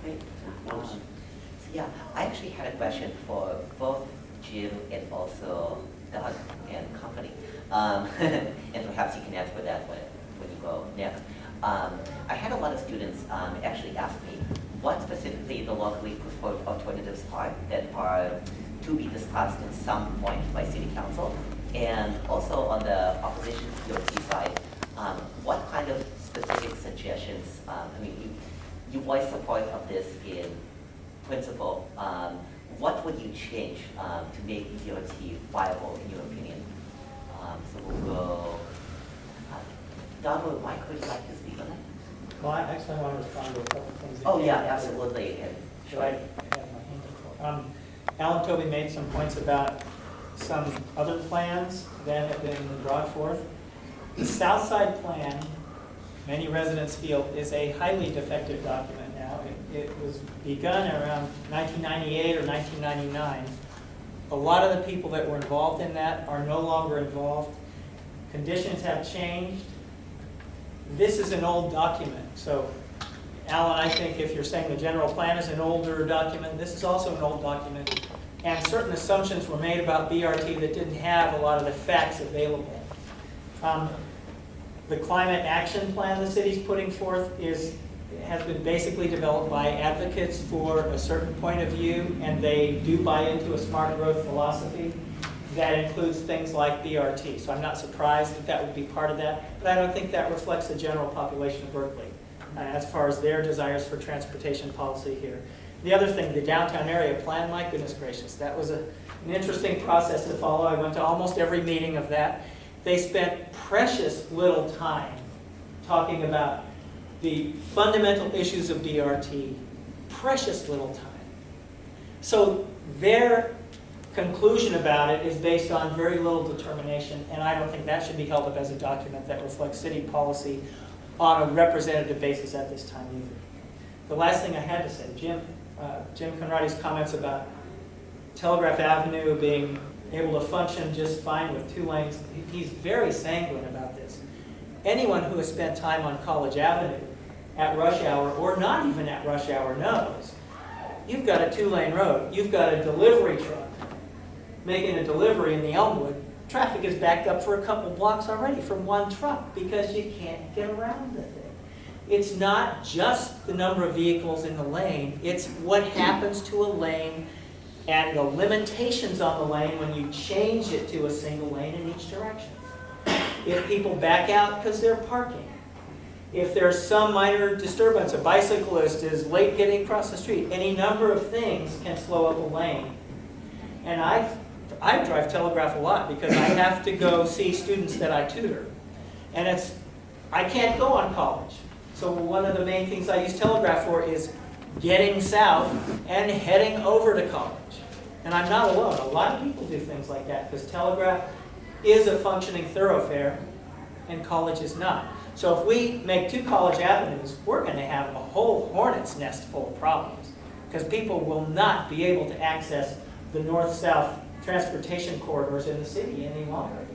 Great. So yeah, I actually had a question for both Jim and also Doug and company. And perhaps you can answer that when you go next. I had a lot of students actually ask me what specifically the locally preferred alternatives are that are to be discussed at some point by City Council. And also on the opposition BRT side, what kind of specific suggestions, I mean, you voiced support of this in principle. What would you change to make BRT viable, in your opinion? So we'll go. Doug or Mike, would you like to speak on that? Well, I actually want to respond to a couple of things. Oh, yeah, absolutely. Should I have my hand up? Alan Toby made some points about some other plans that have been brought forth. The South Side Plan, many residents feel, is a highly defective document now. It was begun around 1998 or 1999. A lot of the people that were involved in that are no longer involved. Conditions have changed. This is an old document. So, Alan, I think if you're saying the general plan is an older document, this is also an old document. And certain assumptions were made about BRT that didn't have a lot of the facts available. The climate action plan the city's putting forth has been basically developed by advocates for a certain point of view, and they do buy into a smart growth philosophy that includes things like BRT. So I'm not surprised that that would be part of that, but I don't think that reflects the general population of Berkeley as far as their desires for transportation policy here. The other thing, the downtown area plan, my goodness gracious, that was an interesting process to follow. I went to almost every meeting of that. They spent precious little time talking about the fundamental issues of BRT, precious little time. So their conclusion about it is based on very little determination, and I don't think that should be held up as a document that reflects city policy on a representative basis at this time either. The last thing I had to say, Jim Conrady's comments about Telegraph Avenue being able to function just fine with 2 lanes, he's very sanguine about this. Anyone who has spent time on College Avenue at rush hour, or not even at rush hour, knows you've got a 2-lane road, you've got a delivery truck making a delivery in the Elmwood. Traffic is backed up for a couple blocks already from one truck because you can't get around the thing. It's not just the number of vehicles in the lane, it's what happens to a lane and the limitations on the lane when you change it to a single lane in each direction. If people back out because they're parking, if there's some minor disturbance, a bicyclist is late getting across the street, any number of things can slow up a lane. And I drive Telegraph a lot because I have to go see students that I tutor. And I can't go on College. So one of the main things I use Telegraph for is getting south and heading over to College. And I'm not alone. A lot of people do things like that because Telegraph is a functioning thoroughfare and College is not. So if we make 2 College Avenues, we're going to have a whole hornet's nest full of problems because people will not be able to access the north-south transportation corridors in the city any longer.